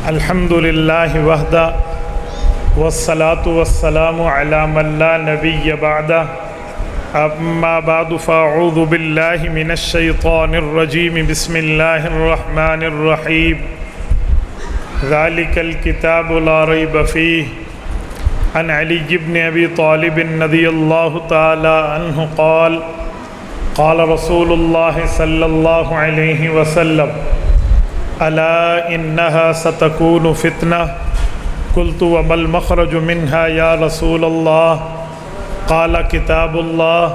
الحمد للہ وحدہ والصلاة والسلام علی من لا نبی بعدہ اما بعد فاعوذ باللہ من الشیطان الرجیم بسم اللہ الرحمن الرحیم ذالک الکتاب لا ریب فیہ عن علی بن ابی طالب رضی اللہ تعالی عنہ قال قال رسول اللہ صلی اللہ علیہ وسلم الا انها ستكون فتنة قلت وما المخرج منها يا رسول الله قال كتاب الله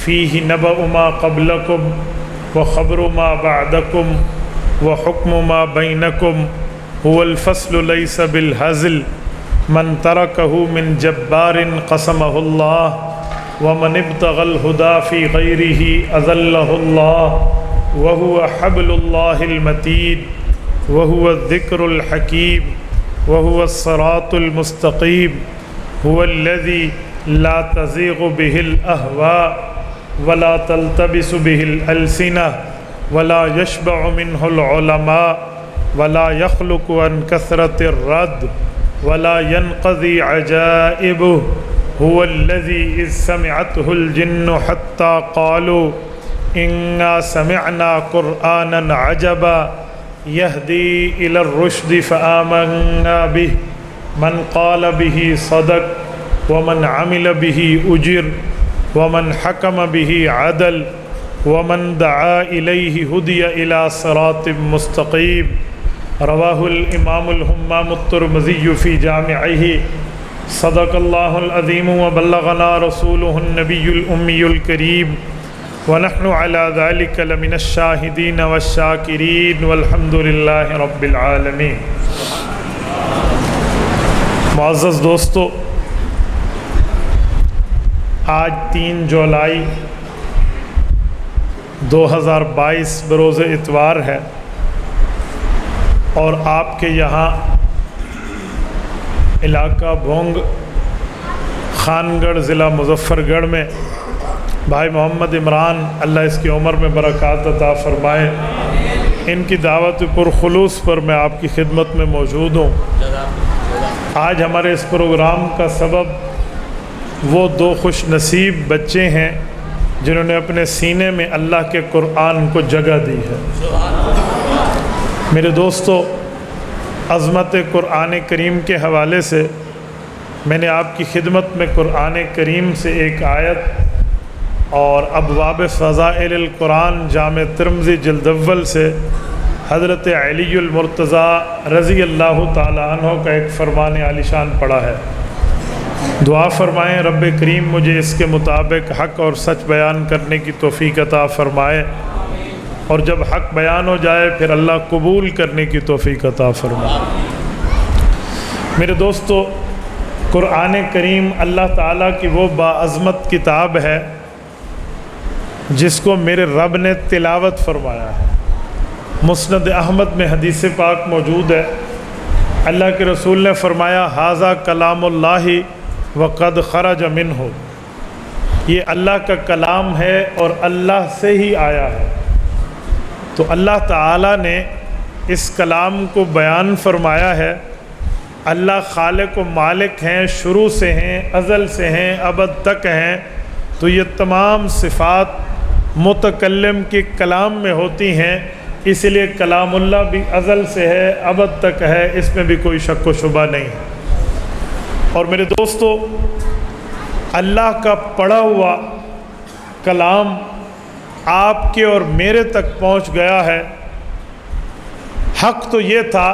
فيه نبأ ما قبلكم وخبر ما بعدكم وحكم ما بينكم هو الفصل ليس بالهزل من تركه من جبار قسمه الله ومن ابتغى الهدى في غيره أذله الله وهو حبل الله المتين وهو الذكر الحكيم وهو الصراط المستقيم هو الذي لا تزيغ به الأهواء ولا تلتبس به الألسنة ولا يشبع منه العلماء ولا يخلق عن كثرة الرد ولا ينقضي عجائبه هو الذي إذ سمعته الجن حتى قالوا إنا سمعنا قرآنا عجبا يهدي إلى الرشد فآمنا به من قال به صدق ومن عمل به أجر ومن حكم به عدل ومن دعا إليه هدي إلى صراط مستقيم رواه الإمام الهمام الترمذي في جامعه صدق الله العظيم وبلغنا رسوله النبي الأمي الكريم ونحن على ذلك لمن الشاهدين والشاكرين والحمد لله رب العالمين۔ معزز دوستو، آج 3 جولائی 2022 بروز اتوار ہے اور آپ کے یہاں علاقہ بھونگ خانگڑھ ضلع مظفر گڑھ میں بھائی محمد عمران اللہ اس کی عمر میں برکات عطا فرمائے، ان کی دعوت پرخلوص پر میں آپ کی خدمت میں موجود ہوں۔ آج ہمارے اس پروگرام کا سبب وہ 2 خوش نصیب بچے ہیں جنہوں نے اپنے سینے میں اللہ کے قرآن کو جگہ دی ہے۔ میرے دوستو، عظمت قرآن کریم کے حوالے سے میں نے آپ کی خدمت میں قرآن کریم سے ایک آیت اور ابواب فضائل القرآن جامع ترمذی جلد اول سے حضرت علی المرتضیٰ رضی اللہ تعالی عنہ کا ایک فرمان عالی شان پڑھا ہے۔ دعا فرمائیں رب کریم مجھے اس کے مطابق حق اور سچ بیان کرنے کی توفیق عطا فرمائے، اور جب حق بیان ہو جائے پھر اللہ قبول کرنے کی توفیق عطا فرمائے۔ میرے دوستو، قرآن کریم اللہ تعالیٰ کی وہ باعظمت کتاب ہے جس کو میرے رب نے تلاوت فرمایا ہے۔ مسند احمد میں حدیث پاک موجود ہے، اللہ کے رسول نے فرمایا ھذا کلام اللہ وقد خرج منہ، یہ اللہ کا کلام ہے اور اللہ سے ہی آیا ہے۔ تو اللہ تعالیٰ نے اس کلام کو بیان فرمایا ہے۔ اللہ خالق و مالک ہیں، شروع سے ہیں، ازل سے ہیں، ابد تک ہیں، تو یہ تمام صفات متکلم کے کلام میں ہوتی ہیں، اس لیے کلام اللہ بھی ازل سے ہے، ابد تک ہے، اس میں بھی کوئی شک و شبہ نہیں ہے۔ اور میرے دوستو، اللہ کا پڑھا ہوا کلام آپ کے اور میرے تک پہنچ گیا ہے۔ حق تو یہ تھا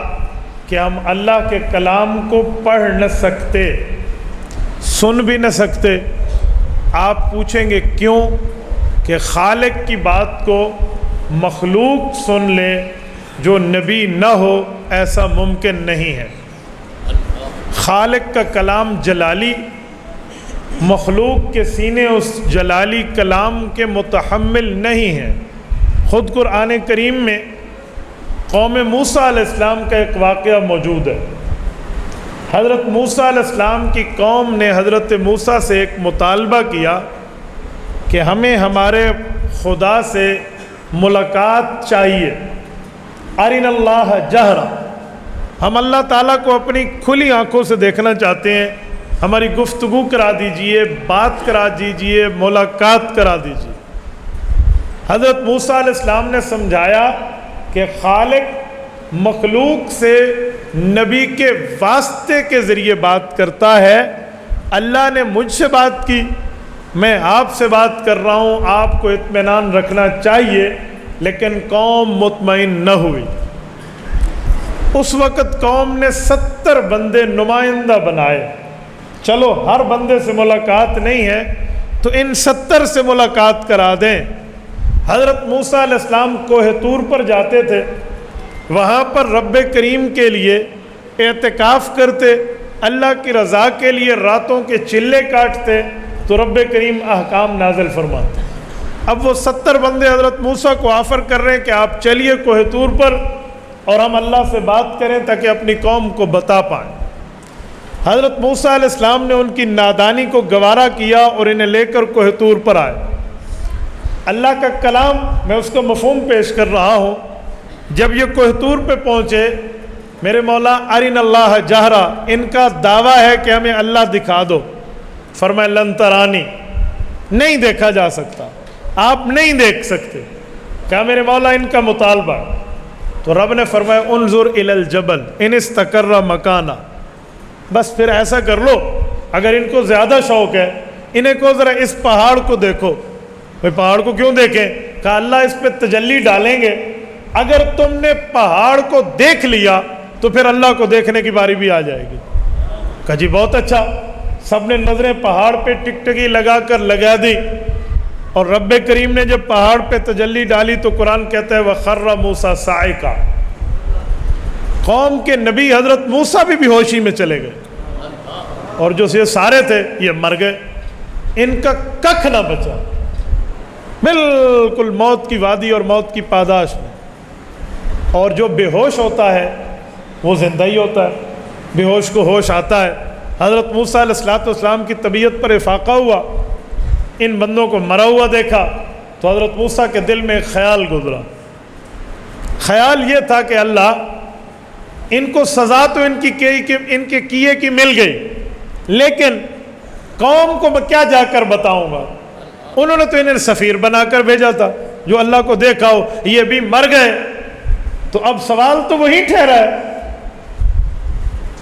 کہ ہم اللہ کے کلام کو پڑھ نہ سکتے، سن بھی نہ سکتے۔ آپ پوچھیں گے کیوں؟ کہ خالق کی بات کو مخلوق سن لے جو نبی نہ ہو، ایسا ممکن نہیں ہے۔ خالق کا کلام جلالی، مخلوق کے سینے اس جلالی کلام کے متحمل نہیں ہیں۔ خود قرآن کریم میں قوم موسیٰ علیہ السلام کا ایک واقعہ موجود ہے۔ حضرت موسیٰ علیہ السلام کی قوم نے حضرت موسیٰ سے ایک مطالبہ کیا کہ ہمیں ہمارے خدا سے ملاقات چاہیے، ارنا اللہ جہرا، ہم اللہ تعالیٰ کو اپنی کھلی آنکھوں سے دیکھنا چاہتے ہیں، ہماری گفتگو کرا دیجئے، بات کرا دیجئے، ملاقات کرا دیجئے۔ حضرت موسیٰ علیہ السلام نے سمجھایا کہ خالق مخلوق سے نبی کے واسطے کے ذریعے بات کرتا ہے۔ اللہ نے مجھ سے بات کی، میں آپ سے بات کر رہا ہوں، آپ کو اطمینان رکھنا چاہیے، لیکن قوم مطمئن نہ ہوئی۔ اس وقت قوم نے 70 بندے نمائندہ بنائے، چلو ہر بندے سے ملاقات نہیں ہے تو ان 70 سے ملاقات کرا دیں۔ حضرت موسیٰ علیہ السلام کوہ طور پر جاتے تھے، وہاں پر رب کریم کے لیے اعتکاف کرتے، اللہ کی رضا کے لیے راتوں کے چلے کاٹتے تو رب کریم احکام نازل فرماتے۔ اب وہ 70 بندے حضرت موسیٰ کو آفر کر رہے ہیں کہ آپ چلیے کوہ طور پر اور ہم اللہ سے بات کریں تاکہ اپنی قوم کو بتا پائیں۔ حضرت موسیٰ علیہ السلام نے ان کی نادانی کو گوارا کیا اور انہیں لے کر کوہ طور پر آئے۔ اللہ کا کلام، میں اس کا مفہوم پیش کر رہا ہوں۔ جب یہ کوہ طور پہ پہنچے، میرے مولا ارین اللہ جہرا، ان کا دعویٰ ہے کہ ہمیں اللہ دکھا دو۔ فرمایا لن ترانی، نہیں دیکھا جا سکتا، آپ نہیں دیکھ سکتے۔ کہا میرے مولا ان کا مطالبہ، تو رب نے فرمایا انظر الی الجبل ان استقر مکانہ، بس پھر ایسا کر لو، اگر ان کو زیادہ شوق ہے انہیں کو ذرا اس پہاڑ کو دیکھو۔ بھئی پہاڑ کو کیوں دیکھیں؟ کہا اللہ اس پہ تجلی ڈالیں گے، اگر تم نے پہاڑ کو دیکھ لیا تو پھر اللہ کو دیکھنے کی باری بھی آ جائے گی۔ کہا جی بہت اچھا۔ سب نے نظریں پہاڑ پہ ٹکٹکی لگا کر لگا دی، اور رب کریم نے جب پہاڑ پہ تجلی ڈالی تو قرآن کہتا ہے وَخَرَّ مُوسَىٰ صَاعِقًا، قوم کے نبی حضرت موسیٰ بھی بے ہوشی میں چلے گئے، اور جو یہ سارے تھے یہ مر گئے، ان کا ککھ نہ بچا، بالکل موت کی وادی اور موت کی پاداش میں۔ اور جو بے ہوش ہوتا ہے وہ زندہ ہی ہوتا ہے، بے ہوش کو ہوش آتا ہے۔ حضرت موسیٰ علیہ السلام کی طبیعت پر افاقہ ہوا، ان بندوں کو مرا ہوا دیکھا تو حضرت موسیٰ کے دل میں ایک خیال گزرا۔ خیال یہ تھا کہ اللہ ان کو سزا تو ان کے کیے کی مل گئی، لیکن قوم کو میں کیا جا کر بتاؤں گا؟ انہوں نے تو انہیں سفیر بنا کر بھیجا تھا، جو اللہ کو دیکھا ہو، یہ بھی مر گئے، تو اب سوال تو وہی ٹھہرا ہے۔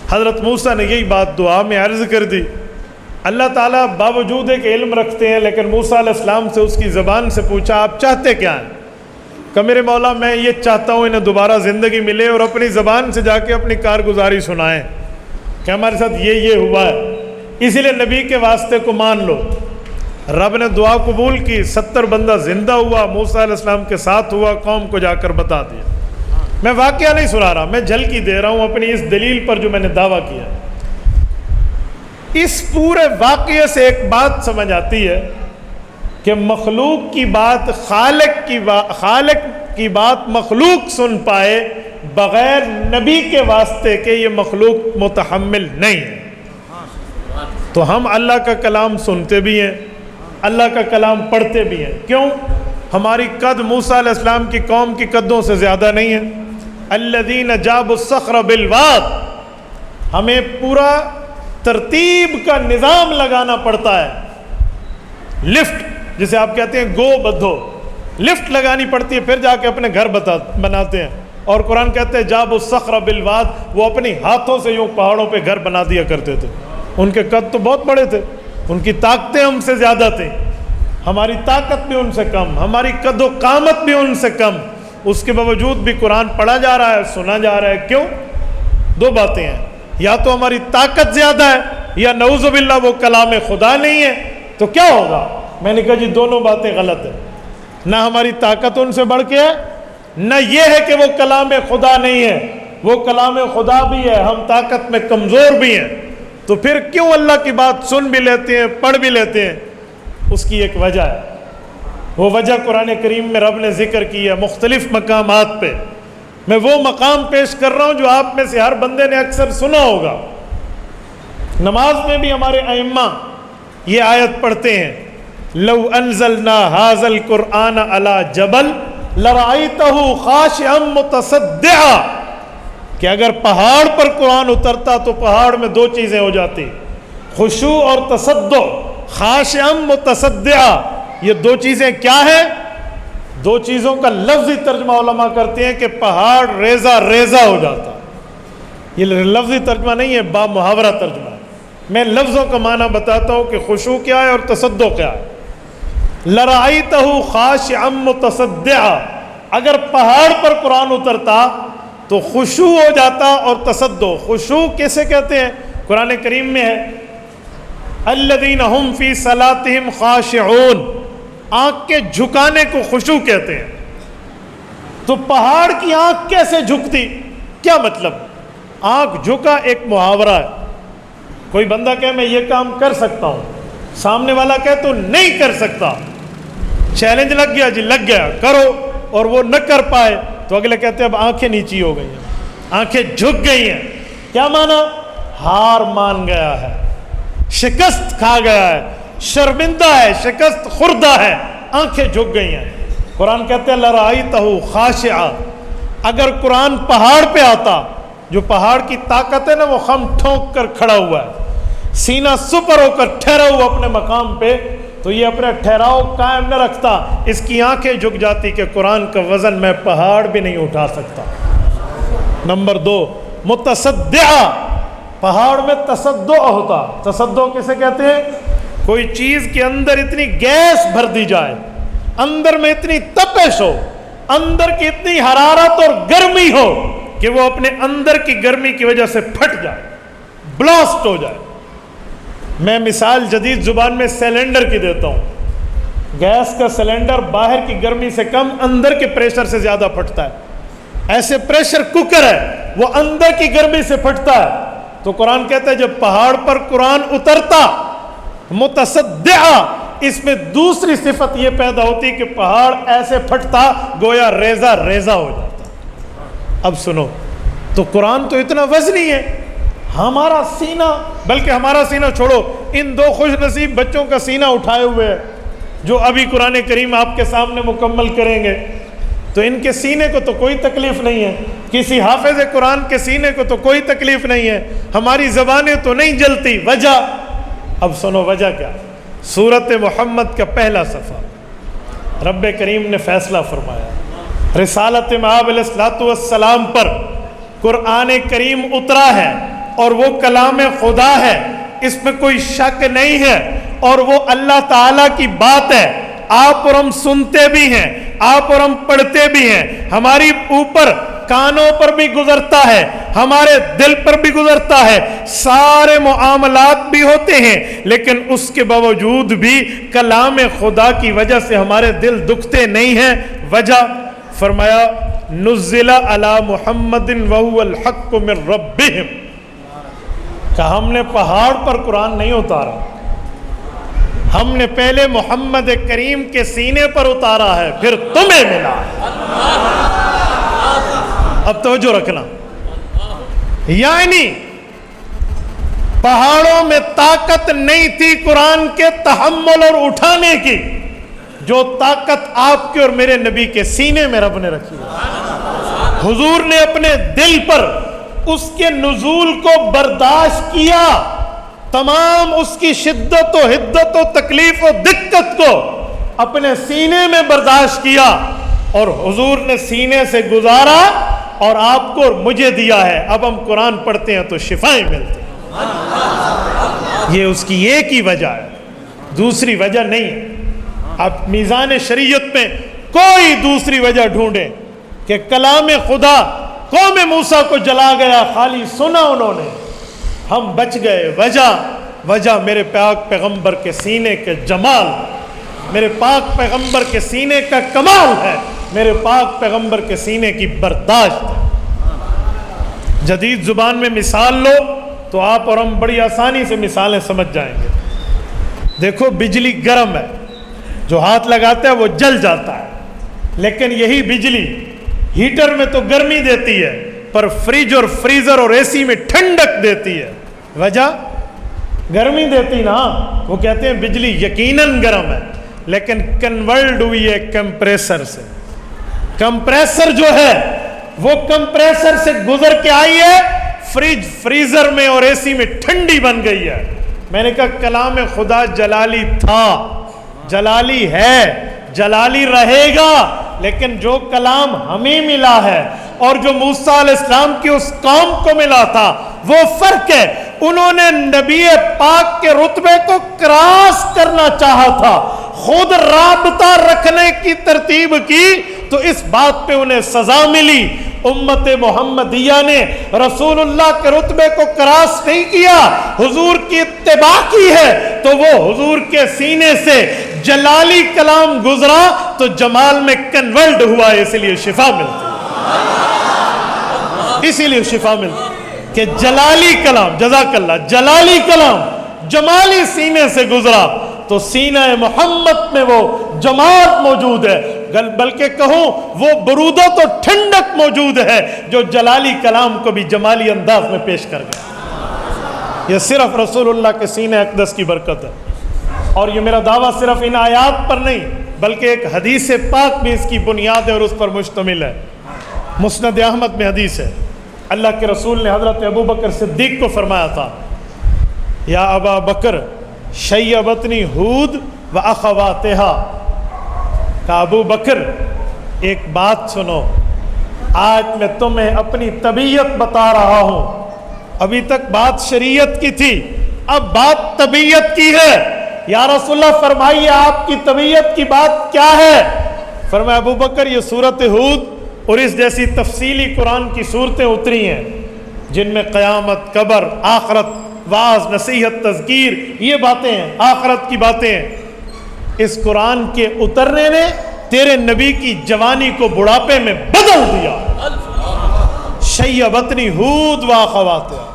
حضرت موسیٰ نے یہی بات دعا میں عرض کر دی۔ اللہ تعالیٰ باوجود ایک علم رکھتے ہیں، لیکن موسیٰ علیہ السلام سے اس کی زبان سے پوچھا آپ چاہتے کیا ہیں؟ کہ میرے مولا میں یہ چاہتا ہوں انہیں دوبارہ زندگی ملے اور اپنی زبان سے جا کے اپنی کارگزاری سنائیں کہ ہمارے ساتھ یہ ہوا ہے، اسی لیے نبی کے واسطے کو مان لو۔ رب نے دعا قبول کی، 70 بندہ زندہ ہوا، موسیٰ علیہ السلام کے ساتھ ہوا، قوم کو جا کر بتا دیا۔ میں واقعہ نہیں سنا رہا، میں جھلکی دے رہا ہوں اپنی اس دلیل پر جو میں نے دعویٰ کیا۔ اس پورے واقعے سے ایک بات سمجھ آتی ہے کہ مخلوق کی بات خالق کی بات مخلوق سن پائے بغیر نبی کے واسطے کے، یہ مخلوق متحمل نہیں ہے۔ تو ہم اللہ کا کلام سنتے بھی ہیں، اللہ کا کلام پڑھتے بھی ہیں، کیوں؟ ہماری قد موسیٰ علیہ السلام کی قوم کی قدوں سے زیادہ نہیں ہے۔ الذین جابوا الصخر بالواد، ہمیں پورا ترتیب کا نظام لگانا پڑتا ہے۔ لفٹ جسے آپ کہتے ہیں گو بدھو، لفٹ لگانی پڑتی ہے، پھر جا کے اپنے گھر بناتے ہیں۔ اور قرآن کہتے ہیں جابوا الصخر بالواد، وہ اپنی ہاتھوں سے یوں پہاڑوں پہ گھر بنا دیا کرتے تھے۔ ان کے قد تو بہت بڑے تھے، ان کی طاقتیں ہم سے زیادہ تھیں، ہماری طاقت بھی ان سے کم، ہماری قد و قامت بھی ان سے کم، اس کے باوجود بھی قرآن پڑھا جا رہا ہے، سنا جا رہا ہے۔ کیوں؟ دو باتیں ہیں، یا تو ہماری طاقت زیادہ ہے، یا نعوذ باللہ وہ کلام خدا نہیں ہے۔ تو کیا ہوگا؟ میں نے کہا جی دونوں باتیں غلط ہیں، نہ ہماری طاقت ان سے بڑھ کے ہے، نہ یہ ہے کہ وہ کلام خدا نہیں ہے، وہ کلام خدا بھی ہے، ہم طاقت میں کمزور بھی ہیں۔ تو پھر کیوں اللہ کی بات سن بھی لیتے ہیں، پڑھ بھی لیتے ہیں؟ اس کی ایک وجہ ہے، وہ وجہ قرآن کریم میں رب نے ذکر کی ہے مختلف مقامات پہ۔ میں وہ مقام پیش کر رہا ہوں جو آپ میں سے ہر بندے نے اکثر سنا ہوگا۔ نماز میں بھی ہمارے ائمہ یہ آیت پڑھتے ہیں لو انزلنا ھذا القرآن علی جبل لرأیتہ خاشعا متصدعا، کہ اگر پہاڑ پر قرآن اترتا تو پہاڑ میں دو چیزیں ہو جاتی، خشوع اور تصدع، خاشعا متصدعا۔ یہ دو چیزیں کیا ہیں؟ دو چیزوں کا لفظی ترجمہ علماء کرتے ہیں کہ پہاڑ ریزہ ریزہ ہو جاتا۔ یہ لفظی ترجمہ نہیں ہے، با محاورہ ترجمہ ہے۔ میں لفظوں کا معنی بتاتا ہوں کہ خشوع کیا ہے اور تصدع کیا ہے۔ لرأیتہ خاشعا متصدعا، اگر پہاڑ پر قرآن اترتا تو خشوع ہو جاتا اور تصدع۔ خشوع کیسے کہتے ہیں؟ قرآن کریم میں ہے الذین هم فی صلاتہم خاشعون، آنکھ کے جھکانے کو خشوع کہتے ہیں۔ تو پہاڑ کی آنکھ کیسے جھکتی؟ کیا مطلب؟ آنکھ جھکا ایک محاورہ ہے۔ کوئی بندہ کہے میں یہ کام کر سکتا ہوں، سامنے والا کہے تو نہیں کر سکتا، چیلنج لگ گیا، جی لگ گیا، کرو، اور وہ نہ کر پائے تو اگلے کہتے ہیں اب آنکھیں نیچی ہو گئی ہیں، آنکھیں جھک گئی ہیں۔ کیا مانا؟ ہار مان گیا ہے، شکست کھا گیا ہے، شرمندہ ہے، شکست خوردہ ہے، آنکھیں جھک گئی ہیں۔ قرآن کہتے ہیں لرأیتہ خاشعا، اگر قرآن پہاڑ پہ آتا، جو پہاڑ کی طاقت ہے نا وہ خم ٹھونک کر کھڑا ہوا ہے، سینہ سپر ہو کر ٹھہرا ہوا اپنے مقام پہ، تو یہ اپنا ٹھہراؤ قائم نہ رکھتا، اس کی آنکھیں جھک جاتی کہ قرآن کا وزن میں پہاڑ بھی نہیں اٹھا سکتا۔ نمبر 2 متصدعا، پہاڑ میں تصدع ہوتا۔ تصدع کسے کہتے ہیں؟ کوئی چیز کے اندر اتنی گیس بھر دی جائے، اندر میں اتنی تپش ہو، اندر کی اتنی حرارت اور گرمی ہو کہ وہ اپنے اندر کی گرمی کی وجہ سے پھٹ جائے، بلاسٹ ہو جائے۔ میں مثال جدید زبان میں سلنڈر کی دیتا ہوں۔ گیس کا سلنڈر باہر کی گرمی سے کم اندر کے پریشر سے زیادہ پھٹتا ہے، ایسے پریشر کوکر ہے، وہ اندر کی گرمی سے پھٹتا ہے۔ تو قرآن کہتا ہے جب پہاڑ پر قرآن اترتا متصدعا، اس میں دوسری صفت یہ پیدا ہوتی کہ پہاڑ ایسے پھٹتا گویا ریزہ ریزہ ہو جاتا۔ اب سنو، تو قرآن تو اتنا وزنی ہے، ہمارا سینہ، بلکہ ہمارا سینہ چھوڑو، ان دو خوش نصیب بچوں کا سینہ اٹھائے ہوئے ہے جو ابھی قرآن کریم آپ کے سامنے مکمل کریں گے، تو ان کے سینے کو تو کوئی تکلیف نہیں ہے، کسی حافظ قرآن کے سینے کو تو کوئی تکلیف نہیں ہے، ہماری زبانیں تو نہیں جلتی۔ وجہ؟ اب سنو وجہ کیا؟ سورت محمد کا پہلا صفحہ، رب کریم نے فیصلہ فرمایا، رسالت مآب علیہ الصلوۃ والسلام پر قرآن کریم اترا ہے اور وہ کلام خدا ہے، اس میں کوئی شک نہیں ہے، اور وہ اللہ تعالیٰ کی بات ہے۔ آپ اور ہم سنتے بھی ہیں، آپ اور ہم پڑھتے بھی ہیں، ہماری اوپر کانوں پر بھی گزرتا ہے، ہمارے دل پر بھی گزرتا ہے، سارے معاملات بھی ہوتے ہیں، لیکن اس کے باوجود بھی کلام خدا کی وجہ سے ہمارے دل دکھتے نہیں ہیں۔ وجہ؟ فرمایا نزل علی محمد وهو الحق من ربهم، کہ ہم نے پہاڑ پر قرآن نہیں اتارا، ہم نے پہلے محمد کریم کے سینے پر اتارا ہے، پھر تمہیں ملا۔ اب توجہ رکھنا، یعنی پہاڑوں میں طاقت نہیں تھی قرآن کے تحمل اور اٹھانے کی، جو طاقت آپ کے اور میرے نبی کے سینے میں رب نے رکھی ہے۔ حضور نے اپنے دل پر اس کے نزول کو برداشت کیا، تمام اس کی شدت و حدت و تکلیف و دقت کو اپنے سینے میں برداشت کیا، اور حضور نے سینے سے گزارا اور آپ کو اور مجھے دیا ہے۔ اب ہم قرآن پڑھتے ہیں تو شفائیں ملتی ہیں۔ یہ اس کی ایک ہی وجہ ہے، دوسری وجہ نہیں ہے۔ اب میزان شریعت میں کوئی دوسری وجہ ڈھونڈیں کہ کلام خدا قوم موسیٰ کو جلا گیا، خالی سنا انہوں نے، ہم بچ گئے۔ وجہ میرے پاک پیغمبر کے سینے کے جمال، میرے پاک پیغمبر کے سینے کا کمال ہے، میرے پاک پیغمبر کے سینے کی برداشت ہے۔ جدید زبان میں مثال لو تو آپ اور ہم بڑی آسانی سے مثالیں سمجھ جائیں گے۔ دیکھو بجلی گرم ہے، جو ہاتھ لگاتا ہے وہ جل جاتا ہے، لیکن یہی بجلی ہیٹر میں تو گرمی دیتی ہے، پر فریج اور فریزر اور اے سی میں ٹھنڈک دیتی ہے۔ وجہ؟ گرمی دیتی نا، وہ کہتے ہیں بجلی یقیناً گرم ہے، لیکن کنورٹ ہوئی ہے کمپریسر سے۔ کمپریسر جو ہے وہ کمپریسر سے گزر کے آئی ہے فریج فریزر میں اور اے سی میں ٹھنڈی بن گئی ہے. میں نے کہا کلام خدا جلالی تھا، جلالی ہے، جلالی رہے گا، لیکن جو کلام ہمیں ملا ہے اور جو موسیٰ علیہ السلام کی اس قوم کو ملا تھا وہ فرق ہے. انہوں نے نبی پاک کے رتبے کو کراس کرنا چاہا تھا، خود رابطہ رکھنے کی ترتیب کی تو اس بات پہ انہیں سزا ملی. امت محمدیہ نے رسول اللہ کے رتبے کو کراس نہیں کیا، حضور کی اتباع کی ہے تو وہ حضور کے سینے سے جلالی کلام گزرا تو جمال میں کنورٹ ہوا، اسی لیے شفا ملتی، اسی لیے شفا ملتی کہ جلالی کلام، جزاک اللہ، جلالی کلام جمالی سینے سے گزرا تو سینہ محمد میں وہ جمال موجود ہے، بلکہ کہوں وہ برودت و ٹھنڈک موجود ہے جو جلالی کلام کو بھی جمالی انداز میں پیش کر گیا. یہ صرف رسول اللہ کے سینہ اقدس کی برکت ہے. اور یہ میرا دعویٰ صرف ان آیات پر نہیں بلکہ ایک حدیث پاک بھی اس کی بنیاد ہے اور اس پر مشتمل ہے. مسند احمد میں حدیث ہے، اللہ کے رسول نے حضرت ابو بکر صدیق کو فرمایا تھا، یا ابا بکر شیبتنی ہود و اخواتہا، کہ ابو بکر ایک بات سنو، آج میں تمہیں اپنی طبیعت بتا رہا ہوں. ابھی تک بات شریعت کی تھی، اب بات طبیعت کی ہے. یا رسول اللہ فرمائیے آپ کی طبیعت کی بات کیا ہے؟ فرمایا ابو بکر یہ سورۃ ہود اور اس جیسی تفصیلی قرآن کی صورتیں اتری ہیں جن میں قیامت، قبر، آخرت، واعظ، نصیحت، تذکیر، یہ باتیں ہیں، آخرت کی باتیں ہیں. اس قرآن کے اترنے نے تیرے نبی کی جوانی کو بڑھاپے میں بدل دیا. شیبتنی ہود و اخواتہا.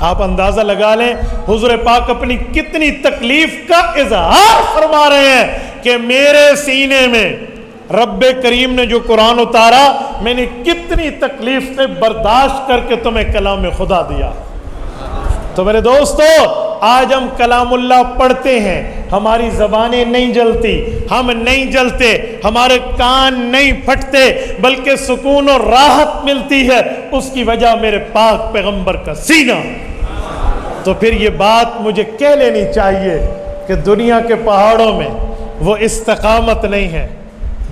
آپ اندازہ لگا لیں حضور پاک اپنی کتنی تکلیف کا اظہار فرما رہے ہیں کہ میرے سینے میں رب کریم نے جو قرآن اتارا میں نے کتنی تکلیف سے برداشت کر کے تمہیں کلام خدا دیا. تو میرے دوستو آج ہم کلام اللہ پڑھتے ہیں، ہماری زبانیں نہیں جلتی، ہم نہیں جلتے، ہمارے کان نہیں پھٹتے، بلکہ سکون اور راحت ملتی ہے. اس کی وجہ میرے پاک پیغمبر کا سینہ. تو پھر یہ بات مجھے کہہ لینی چاہیے کہ دنیا کے پہاڑوں میں وہ استقامت نہیں ہے،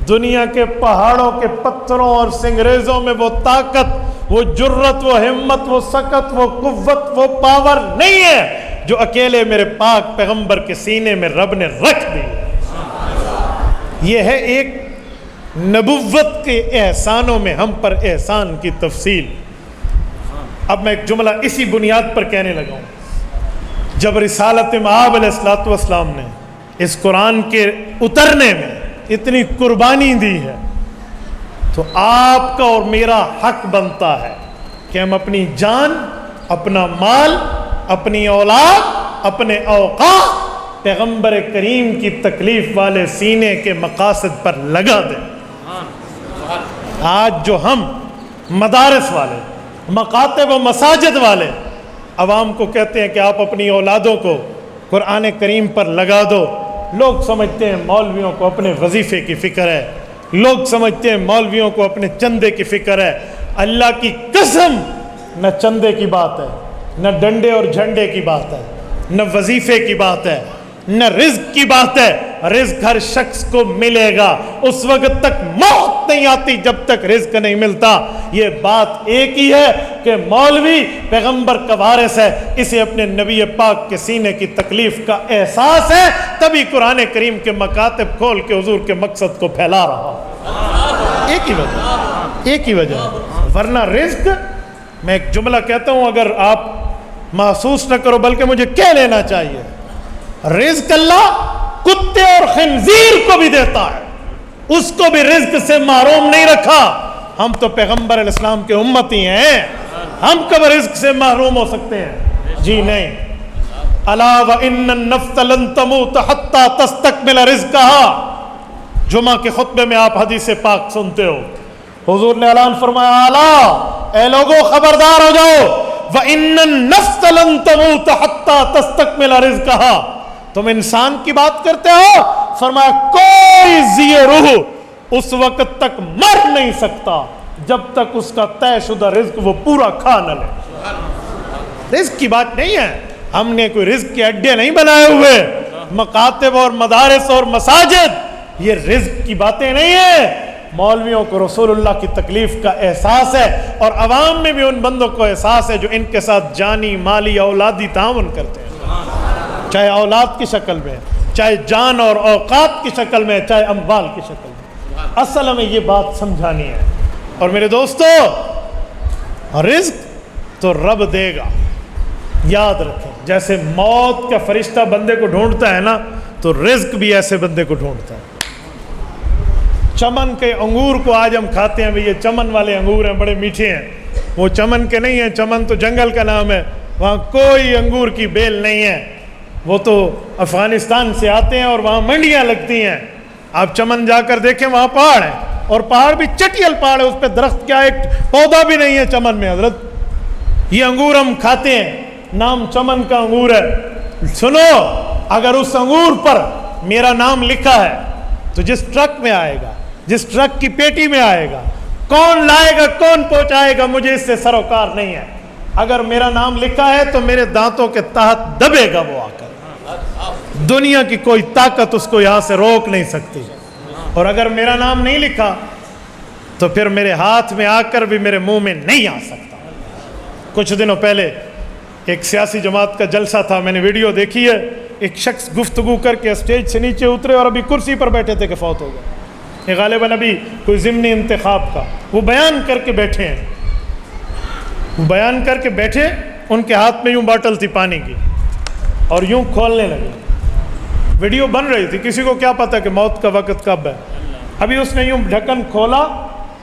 دنیا کے پہاڑوں کے پتھروں اور سنگریزوں میں وہ طاقت، وہ جرت، وہ ہمت، وہ سکت، وہ قوت، وہ پاور نہیں ہے جو اکیلے میرے پاک پیغمبر کے سینے میں رب نے رکھ دی. یہ ہے ایک نبوت کے احسانوں میں ہم پر احسان کی تفصیل. اب میں ایک جملہ اسی بنیاد پر کہنے لگا ہوں. جب رسالت مآب علیہ الصلوۃ والسلام نے اس قرآن کے اترنے میں اتنی قربانی دی ہے تو آپ کا اور میرا حق بنتا ہے کہ ہم اپنی جان، اپنا مال، اپنی اولاد، اپنے اوقات پیغمبر کریم کی تکلیف والے سینے کے مقاصد پر لگا دیں. آج جو ہم مدارس والے، مکاتب و مساجد والے عوام کو کہتے ہیں کہ آپ اپنی اولادوں کو قرآن کریم پر لگا دو، لوگ سمجھتے ہیں مولویوں کو اپنے وظیفے کی فکر ہے، لوگ سمجھتے ہیں مولویوں کو اپنے چندے کی فکر ہے. اللہ کی قسم نہ چندے کی بات ہے، نہ ڈنڈے اور جھنڈے کی بات ہے، نہ وظیفے کی بات ہے، نہ رزق کی بات ہے. رزق ہر شخص کو ملے گا، اس وقت تک موت نہیں آتی جب تک رزق نہیں ملتا. یہ بات ایک ہی ہے کہ مولوی پیغمبر کا وارث ہے، اسے اپنے نبی پاک کے سینے کی تکلیف کا احساس ہے، تبھی قرآن کریم کے مکاتب کھول کے حضور کے مقصد کو پھیلا رہا. ایک ہی وجہ، ایک ہی وجہ. ورنہ رزق، میں ایک جملہ کہتا ہوں اگر آپ محسوس نہ کرو بلکہ مجھے کہہ لینا چاہیے، رزق اللہ کتے اور خنزیر کو بھی دیتا ہے، اس کو بھی رزق سے محروم نہیں رکھا. ہم تو پیغمبر علیہ السلام کے امتی ہیں، ہم کب رزق سے محروم ہو سکتے ہیں؟ جی نہیں. الا وان النفس لن تموت حتى تستكمل رزقها. جمعہ کے خطبے میں آپ حدیث پاک سنتے ہو، حضور نے اعلان فرمایا، الا اے لوگو خبردار ہو جاؤ، وان النفس لن تموت حتى تستكمل رزقها. تم انسان کی بات کرتے ہو، فرمایا کوئی ذی روح اس وقت تک مر نہیں سکتا جب تک اس کا طے شدہ رزق وہ پورا کھا نہ لے۔ رزق کی بات نہیں ہے، ہم نے کوئی رزق کے اڈے نہیں بنائے ہوئے، مکاتب اور مدارس اور مساجد، یہ رزق کی باتیں نہیں ہیں۔ مولویوں کو رسول اللہ کی تکلیف کا احساس ہے، اور عوام میں بھی ان بندوں کو احساس ہے جو ان کے ساتھ جانی مالی اولادی تعاون کرتے ہیں، چاہے اولاد کی شکل میں، چاہے جان اور اوقات کی شکل میں، چاہے اموال کی شکل میں۔ اصل ہمیں یہ بات سمجھانی ہے۔ اور میرے دوستو، رزق تو رب دے گا، یاد رکھیں۔ جیسے موت کا فرشتہ بندے کو ڈھونڈتا ہے نا، تو رزق بھی ایسے بندے کو ڈھونڈتا ہے۔ چمن کے انگور کو آج ہم کھاتے ہیں، بھی یہ چمن والے انگور ہیں، بڑے میٹھے ہیں۔ وہ چمن کے نہیں ہیں، چمن تو جنگل کا نام ہے، وہاں کوئی انگور کی بیل نہیں ہے، وہ تو افغانستان سے آتے ہیں اور وہاں منڈیاں لگتی ہیں۔ آپ چمن جا کر دیکھیں، وہاں پہاڑ ہیں، اور پہاڑ بھی چٹیل پہاڑ ہے، اس پہ درخت کیا ایک پودا بھی نہیں ہے چمن میں حضرت۔ یہ انگور ہم کھاتے ہیں، نام چمن کا انگور ہے۔ سنو، اگر اس انگور پر میرا نام لکھا ہے تو جس ٹرک میں آئے گا، جس ٹرک کی پیٹی میں آئے گا، کون لائے گا، کون پہنچائے گا، مجھے اس سے سروکار نہیں ہے۔ اگر میرا نام لکھا ہے تو میرے دانتوں کے تحت دبے گا وہ آ کر، دنیا کی کوئی طاقت اس کو یہاں سے روک نہیں سکتی۔ اور اگر میرا نام نہیں لکھا تو پھر میرے ہاتھ میں آ کر بھی میرے منہ میں نہیں آ سکتا۔ کچھ دنوں پہلے ایک سیاسی جماعت کا جلسہ تھا، میں نے ویڈیو دیکھی ہے، ایک شخص گفتگو کر کے اسٹیج سے نیچے اترے اور ابھی کرسی پر بیٹھے تھے کہ فوت ہو گئے۔ یہ غالباً ابھی کوئی ضمنی انتخاب کا وہ بیان کر کے بیٹھے ہیں، وہ بیان کر کے بیٹھے، ان کے ہاتھ میں یوں باٹل تھی پانی کی، اور یوں کھولنے لگے۔ ویڈیو بن رہی تھی، کسی کو کیا پتا کہ موت کا وقت کب ہے۔ ابھی اس نے یوں ڈھکن کھولا،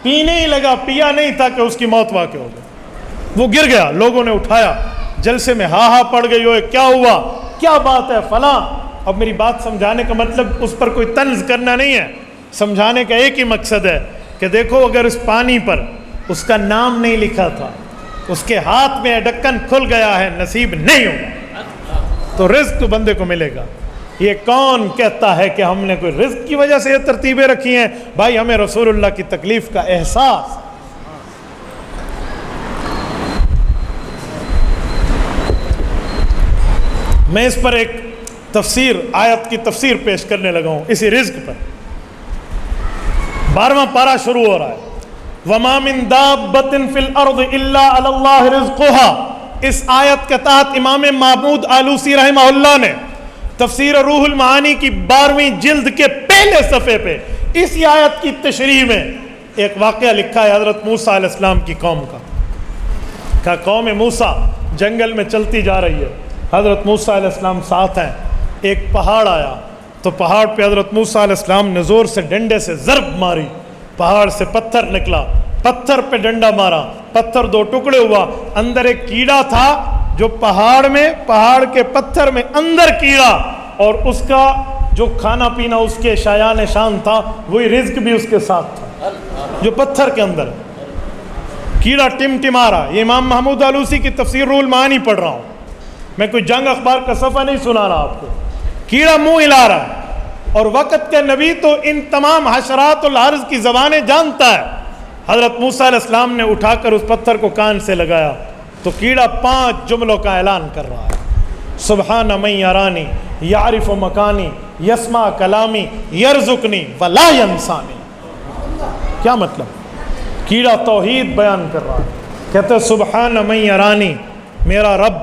پینے ہی لگا، پیا نہیں تھا کہ اس کی موت واقع ہو گئی۔ وہ گر گیا، لوگوں نے اٹھایا، جلسے میں ہاں ہاں پڑ گئی، ہوئے کیا ہوا، کیا بات ہے، فلاں۔ اب میری بات سمجھانے کا مطلب اس پر کوئی طنز کرنا نہیں ہے، سمجھانے کا ایک ہی مقصد ہے کہ دیکھو، اگر اس پانی پر اس کا نام نہیں لکھا تھا، اس کے ہاتھ میں ڈھکن کھل گیا ہے، نصیب نہیں ہوگا، تو رزق بندے کو ملے گا۔ یہ کون کہتا ہے کہ ہم نے کوئی رزق کی وجہ سے یہ ترتیبیں رکھی ہیں؟ بھائی، ہمیں رسول اللہ کی تکلیف کا احساس۔ میں اس پر ایک تفسیر، آیت کی تفسیر پیش کرنے لگا ہوں اسی رزق پر۔ 12واں پارہ شروع ہو رہا ہے، وَمَا مِن دَابَّةٍ فِي الْأَرْضِ إِلَّا عَلَى اللَّهِ رِزْقُهَا۔ اس آیت کے تحت امام محمود آلوسی رحمہ اللہ نے تفسیر روح المعانی کی 12ویں جلد کے پہلے صفحے پہ اسی آیت کی تشریح میں ایک واقعہ لکھا ہے حضرت موسیٰ علیہ السلام کی قوم کا۔ کہ قوم موسیٰ جنگل میں چلتی جا رہی ہے، حضرت موسیٰ علیہ السلام ساتھ ہیں، ایک پہاڑ آیا تو پہاڑ پہ حضرت موسیٰ علیہ السلام نے زور سے ڈنڈے سے ضرب ماری، پہاڑ سے پتھر نکلا، پتھر پہ ڈنڈا مارا، پتھر 2 ٹکڑے ہوا، اندر ایک کیڑا تھا جو پہاڑ میں، پہاڑ کے پتھر میں اندر کیڑا، اور اس کا جو کھانا پینا اس کے شایان شان تھا، وہی رزق بھی اس کے ساتھ تھا جو پتھر کے اندر کیڑا ٹمٹما رہا۔ یہ امام محمود آلوسی کی تفسیر روح المعانی پڑھ رہا ہوں میں، کوئی جنگ اخبار کا صفحہ نہیں سنا رہا آپ کو۔ کیڑا منہ ہلا رہا ہے، اور وقت کے نبی تو ان تمام حشرات الارض کی زبانیں جانتا ہے۔ حضرت موسیٰ علیہ السلام نے اٹھا کر اس پتھر کو کان سے لگایا تو کیڑا 5 جملوں کا اعلان کر رہا ہے، سبحان من یرانی یعرف مکانی یسمع کلامی یرزقنی ولا ینسانی۔ کیا مطلب؟ کیڑا توحید بیان کر رہا ہے، کہتے سبحان من یرانی، میرا رب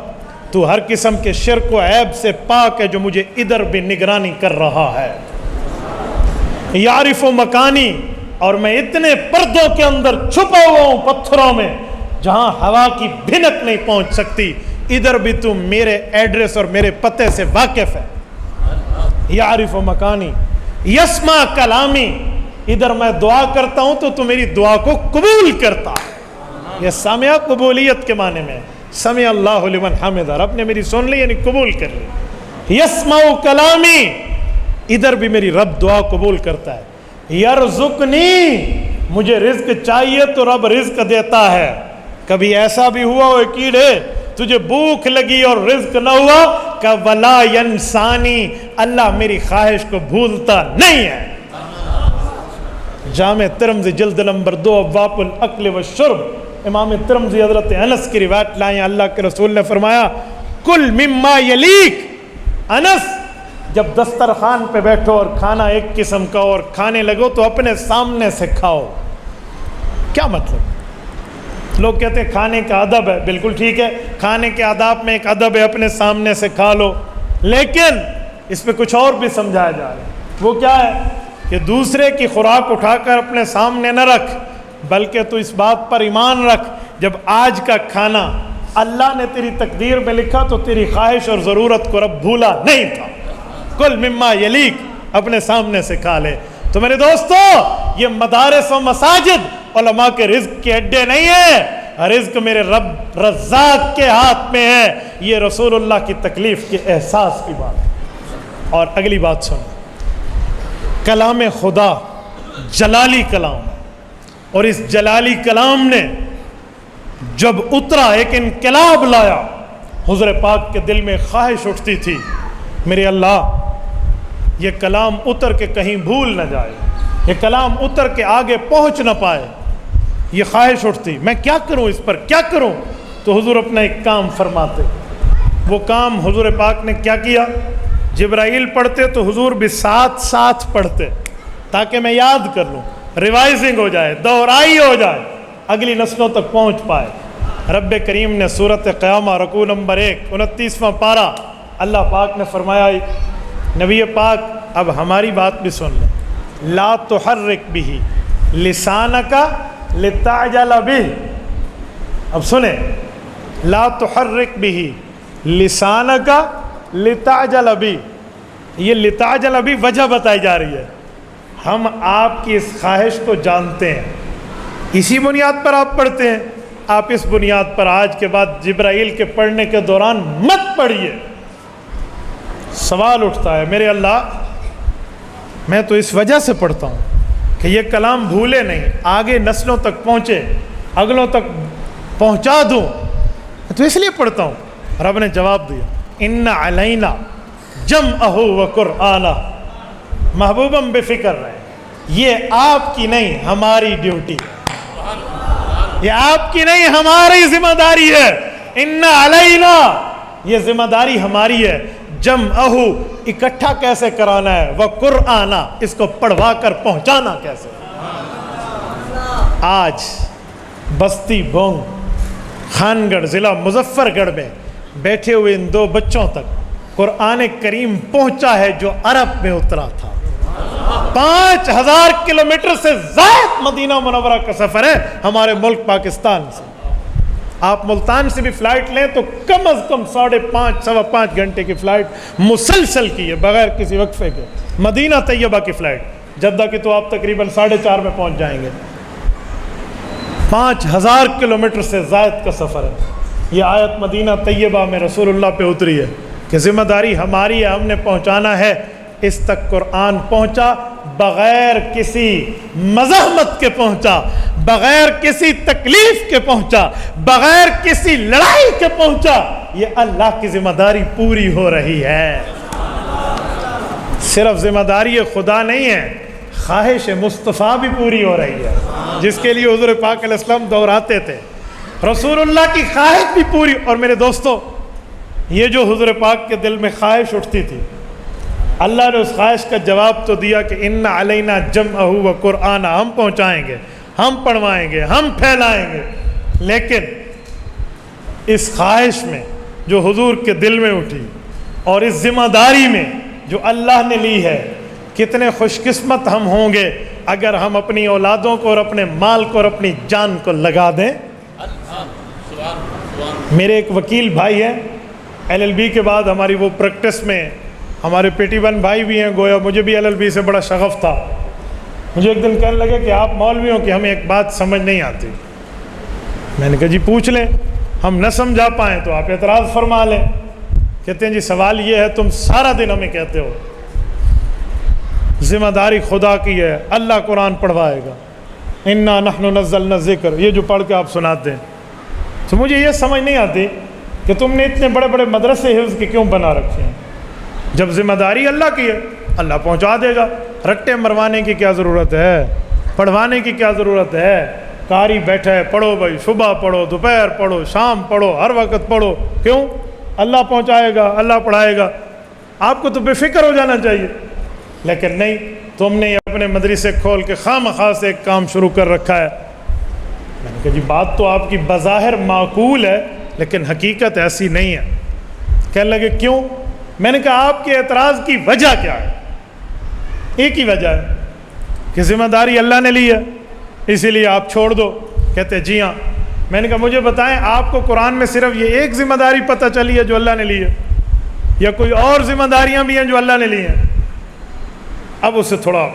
تو ہر قسم کے شرک و عیب سے پاک ہے جو مجھے ادھر بھی نگرانی کر رہا ہے۔ یعرف مکانی، اور میں اتنے پردوں کے اندر چھپا ہوا ہوں پتھروں میں جہاں ہوا کی بھنک نہیں پہنچ سکتی، ادھر بھی تو میرے ایڈریس اور میرے پتے سے واقف ہے۔ یعرف مکانی یسمع کلامی، ادھر میں دعا کرتا ہوں تو میری دعا کو قبول کرتا ہے۔ یہ سامعہ قبولیت کے معنی میں، سمع اللہ لمن حمدہ، رب نے میری سن لی یعنی قبول کر لی۔ یسمع کلامی، ادھر بھی میری رب دعا قبول کرتا ہے۔ یرزقنی، مجھے رزق چاہیے تو رب رزق دیتا ہے۔ کبھی ایسا بھی ہوا ہوئے کیڑے تجھے بھوک لگی اور رزق نہ ہوا کہ ولا ینسانی، اللہ میری خواہش کو بھولتا نہیں ہے۔ جامع ترمذی جلد نمبر 2 ابواب الاکل والشرب، امام ترمذی حضرت انس کی روایت لائیں، اللہ کے رسول نے فرمایا کل مما یلیک، انس جب دسترخوان پہ بیٹھو اور کھانا ایک قسم کا اور کھانے لگو تو اپنے سامنے سے کھاؤ۔ کیا مطلب؟ لوگ کہتے ہیں کھانے کا ادب ہے، بالکل ٹھیک ہے، کھانے کے آداب میں ایک ادب ہے، اپنے سامنے سے کھا لو، لیکن اس پہ کچھ اور بھی سمجھایا جا رہا ہے۔ وہ کیا ہے کہ دوسرے کی خوراک اٹھا کر اپنے سامنے نہ رکھ، بلکہ تو اس بات پر ایمان رکھ جب آج کا کھانا اللہ نے تیری تقدیر میں لکھا تو تیری خواہش اور ضرورت کو رب بھولا نہیں تھا۔ کل مما یلیک، اپنے سامنے سے کھا لے۔ تو میرے دوستو، یہ مدارس و مساجد علماء کے رزق کے اڈے نہیں ہیں، رزق میرے رب رزاق کے ہاتھ میں ہے۔ یہ رسول اللہ کی تکلیف کے احساس کی بات ہے۔ اور اگلی بات سنو، کلام خدا جلالی کلام، اور اس جلالی کلام نے جب اترا ایک انقلاب لایا، حضور پاک کے دل میں خواہش اٹھتی تھی میرے اللہ یہ کلام اتر کے کہیں بھول نہ جائے، یہ کلام اتر کے آگے پہنچ نہ پائے، یہ خواہش اٹھتی میں کیا کروں، اس پر کیا کروں؟ تو حضور اپنا ایک کام فرماتے۔ وہ کام حضور پاک نے کیا کیا؟ جبرائیل پڑھتے تو حضور بھی ساتھ ساتھ پڑھتے تاکہ میں یاد کر لوں، ریوائزنگ ہو جائے، دہرائی ہو جائے، اگلی نسلوں تک پہنچ پائے۔ رب کریم نے سورۃ قیامہ رکوع نمبر 1 29واں پارہ، اللہ پاک نے فرمایا نبی پاک اب ہماری بات بھی سن لیں، لا تحرک بہ لسانک لتعجل بہ۔ اب سنیں، لا تحرک بہ لسانک لتعجل بہ، یہ لتعجل بہ وجہ بتائی جا رہی ہے۔ ہم آپ کی اس خواہش کو جانتے ہیں، اسی بنیاد پر آپ پڑھتے ہیں، آپ اس بنیاد پر آج کے بعد جبرائیل کے پڑھنے کے دوران مت پڑھیے۔ سوال اٹھتا ہے میرے اللہ میں تو اس وجہ سے پڑھتا ہوں کہ یہ کلام بھولے نہیں، آگے نسلوں تک پہنچے، اگلوں تک پہنچا دوں، تو اس لیے پڑھتا ہوں۔ رب نے جواب دیا ان علینا جمعہ وقرآنہ، محبوبم بے فکر رہے، یہ آپ کی نہیں ہماری ڈیوٹی ہے، یہ آپ کی نہیں ہماری ذمہ داری ہے۔ ان علینا، یہ ذمہ داری ہماری ہے۔ جمعہ، اکٹھا کیسے کرانا ہے، وقرآنہ، اس کو پڑھوا کر پہنچانا کیسے۔ آج بستی بونگ خان گڑھ ضلع مظفر گڑھ میں بیٹھے ہوئے ان 2 بچوں تک قرآن کریم پہنچا ہے جو عرب میں اترا تھا۔ 5000 کلومیٹر سے زائد مدینہ منورہ کا سفر ہے ہمارے ملک پاکستان سے۔ آپ ملتان سے بھی فلائٹ لیں تو کم از کم 5.5 سوا 5 گھنٹے کی فلائٹ مسلسل کی ہے بغیر کسی وقفے کے۔ مدینہ طیبہ کی فلائٹ، جدہ کی تو آپ تقریباً 4:30 میں پہنچ جائیں گے۔ 5000 کلومیٹر سے زائد کا سفر ہے۔ یہ آیت مدینہ طیبہ میں رسول اللہ پہ اتری ہے کہ ذمہ داری ہماری ہے، ہم نے پہنچانا ہے۔ اس تک قرآن پہنچا بغیر کسی مزاحمت کے پہنچا، بغیر کسی تکلیف کے پہنچا، بغیر کسی لڑائی کے پہنچا۔ یہ اللہ کی ذمہ داری پوری ہو رہی ہے۔ صرف ذمہ داری خدا نہیں ہے، خواہش مصطفیٰ بھی پوری ہو رہی ہے، جس کے لیے حضور پاک علیہ السلام دہراتے تھے۔ رسول اللہ کی خواہش بھی پوری۔ اور میرے دوستو، یہ جو حضور پاک کے دل میں خواہش اٹھتی تھی، اللہ نے اس خواہش کا جواب تو دیا کہ ان علینا جمعہ و قرآنہ، ہم پہنچائیں گے، ہم پڑھوائیں گے، ہم پھیلائیں گے۔ لیکن اس خواہش میں جو حضور کے دل میں اٹھی اور اس ذمہ داری میں جو اللہ نے لی ہے، کتنے خوش قسمت ہم ہوں گے اگر ہم اپنی اولادوں کو اور اپنے مال کو اور اپنی جان کو لگا دیں۔ میرے ایک وکیل بھائی ہیں، LLB کے بعد ہماری وہ پریکٹس میں، ہمارے پیٹی بن بھائی بھی ہیں، گویا مجھے بھی LLB سے بڑا شغف تھا۔ مجھے ایک دن کہنے لگے کہ آپ مولویوں کی ہمیں ایک بات سمجھ نہیں آتی۔ میں نے کہا جی پوچھ لیں، ہم نہ سمجھا پائیں تو آپ اعتراض فرما لیں۔ کہتے ہیں جی سوال یہ ہے، تم سارا دن ہمیں کہتے ہو ذمہ داری خدا کی ہے، اللہ قرآن پڑھوائے گا، انا نحن نزلنا الذکر، یہ جو پڑھ کے آپ سناتے ہیں۔ تو مجھے یہ سمجھ نہیں آتی کہ تم نے اتنے بڑے بڑے مدرسے حفظ کے کیوں بنا رکھے ہیں؟ جب ذمہ داری اللہ کی ہے، اللہ پہنچا دے گا، رٹے مروانے کی کیا ضرورت ہے؟ پڑھوانے کی کیا ضرورت ہے؟ قاری بیٹھا ہے، پڑھو بھائی، صبح پڑھو، دوپہر پڑھو، شام پڑھو، ہر وقت پڑھو. کیوں؟ اللہ پہنچائے گا، اللہ پڑھائے گا. آپ کو تو بے فکر ہو جانا چاہیے. لیکن نہیں، تم نے اپنے مدرسے کھول کے خواہ سے ایک کام شروع کر رکھا ہے. میں نے کہا جی بات تو آپ کی بظاہر معقول ہے لیکن حقیقت ایسی نہیں ہے. کہنے لگے کیوں؟ میں نے کہا آپ کے اعتراض کی وجہ کیا ہے؟ ایک ہی وجہ ہے کہ ذمہ داری اللہ نے لی ہے اسی لیے آپ چھوڑ دو. کہتے جی ہاں. میں نے کہا مجھے بتائیں آپ کو قرآن میں صرف یہ ایک ذمہ داری پتہ چلی ہے جو اللہ نے لی ہے یا کوئی اور ذمہ داریاں بھی ہیں جو اللہ نے لی ہیں؟ اب اس سے تھوڑا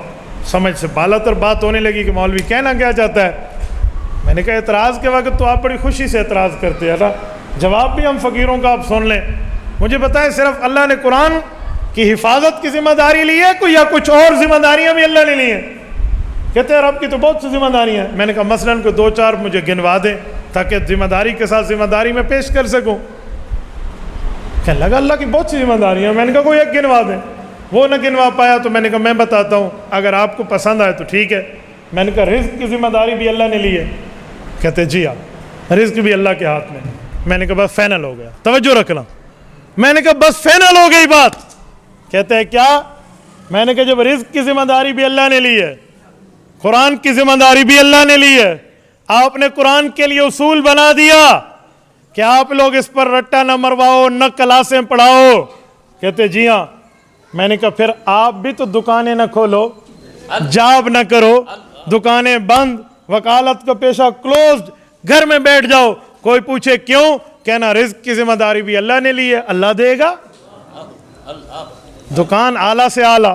سمجھ سے بالا تر بات ہونے لگی کہ مولوی کہنا کیا چاہتا ہے. میں نے کہا اعتراض کے وقت تو آپ بڑی خوشی سے اعتراض کرتے ہیں نا، جواب بھی ہم فقیروں کا آپ سن لیں. مجھے بتائیں صرف اللہ نے قرآن کی حفاظت کی ذمہ داری لی ہے کوئی یا کچھ اور ذمہ داریاں بھی اللہ نے لی ہیں؟ کہتے ہیں رب کی تو بہت سی ذمہ داریاں ہیں. میں نے کہا مثلاً کوئی 2-4 مجھے گنوا دیں تاکہ ذمہ داری کے ساتھ ذمہ داری میں پیش کر سکوں. کہنے لگا اللہ کی بہت سی ذمہ داریاں ہیں. میں نے کہا کوئی ایک گنوا دیں. وہ نہ گنوا پایا تو میں نے کہا میں بتاتا ہوں، اگر آپ کو پسند آئے تو ٹھیک ہے. میں نے کہا رزق کی ذمہ داری بھی اللہ نے لی ہے؟ کہتے جی ہاں رزق بھی اللہ کے ہاتھ میں. میں نے کہا بس فائنل ہو گیا، توجہ رکھنا. میں نے کہا بس فائنل ہو گئی بات. کہتے ہیں کیا؟ میں نے کہا جب رزق کی ذمہ داری بھی اللہ نے لی ہے، قرآن کی ذمہ داری بھی اللہ نے لی ہے، آپ نے قرآن کے لیے اصول بنا دیا کہ آپ لوگ اس پر رٹا نہ مرواؤ، نہ کلاسیں پڑھاؤ. کہتے جی ہاں. میں نے کہا پھر آپ بھی تو دکانیں نہ کھولو، جاب نہ کرو، دکانیں بند، وکالت کا پیشہ کلوزڈ، گھر میں بیٹھ جاؤ. کوئی پوچھے کیوں؟ کہنا رزق کی ذمہ داری بھی اللہ نے لی ہے، اللہ دے گا. دکان اعلیٰ سے اعلیٰ،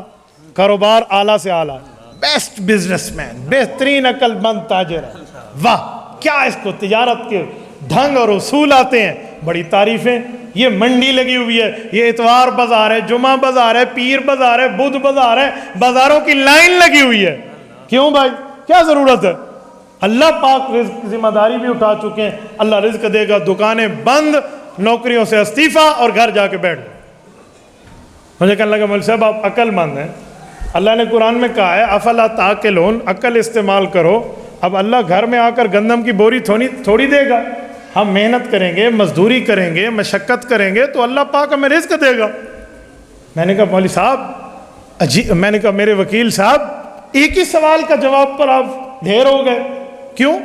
کاروبار اعلیٰ سے اعلیٰ، بیسٹ بزنس مین، بہترین عقل مند تاجر ہے. واہ کیا اس کو تجارت کے ڈھنگ اور اصول آتے ہیں، بڑی تعریفیں. یہ منڈی لگی ہوئی ہے، یہ اتوار بازار ہے، جمعہ بازار ہے، پیر بازار ہے، بدھ بازار ہے، بازاروں کی لائن لگی ہوئی ہے. کیوں بھائی کیا ضرورت ہے؟ اللہ پاک رزق کی ذمہ داری بھی اٹھا چکے ہیں، اللہ رزق دے گا. دکانیں بند، نوکریوں سے استعفیٰ اور گھر جا کے بیٹھ. مجھے کہنے لگا مولوی صاحب آپ عقل مند ہیں، اللہ نے قرآن میں کہا ہے افلا تعقلون، عقل استعمال کرو. اب اللہ گھر میں آ کر گندم کی بوری تھوڑی دے گا. ہم محنت کریں گے، مزدوری کریں گے، مشقت کریں گے تو اللہ پاک ہمیں رزق دے گا. میں نے کہا مولوی صاحب میں نے کہا میرے وکیل صاحب ایک ہی سوال کا جواب پر آپ ڈھیر ہو گئے. کیوں؟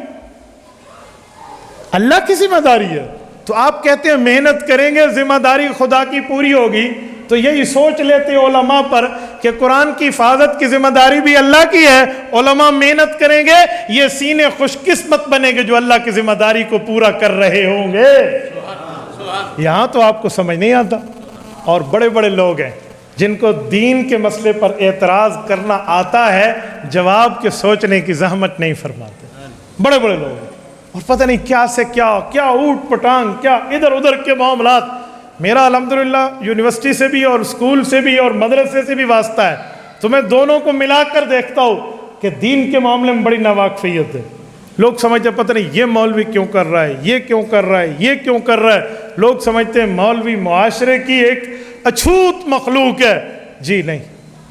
اللہ کی ذمہ داری ہے تو آپ کہتے ہیں محنت کریں گے، ذمہ داری خدا کی پوری ہوگی. تو یہی سوچ لیتے علماء پر کہ قرآن کی حفاظت کی ذمہ داری بھی اللہ کی ہے، علماء محنت کریں گے، یہ سینے خوش قسمت بنے گے جو اللہ کی ذمہ داری کو پورا کر رہے ہوں گے. یہاں تو آپ کو سمجھ نہیں آتا. اور بڑے بڑے لوگ ہیں جن کو دین کے مسئلے پر اعتراض کرنا آتا ہے، جواب کے سوچنے کی زحمت نہیں فرماتے. بڑے بڑے لوگ ہیں اور پتہ نہیں کیا سے کیا اوٹ پٹانگ، کیا ادھر ادھر کے معاملات. میرا الحمدللہ یونیورسٹی سے بھی اور اسکول سے بھی اور مدرسے سے بھی واسطہ ہے تو میں دونوں کو ملا کر دیکھتا ہوں کہ دین کے معاملے میں بڑی ناواقفیت ہے. لوگ سمجھتے ہیں پتہ نہیں یہ مولوی کیوں کر رہا ہے، یہ کیوں کر رہا ہے، یہ کیوں کر رہا ہے. لوگ سمجھتے ہیں مولوی معاشرے کی ایک اچھوت مخلوق ہے. جی نہیں،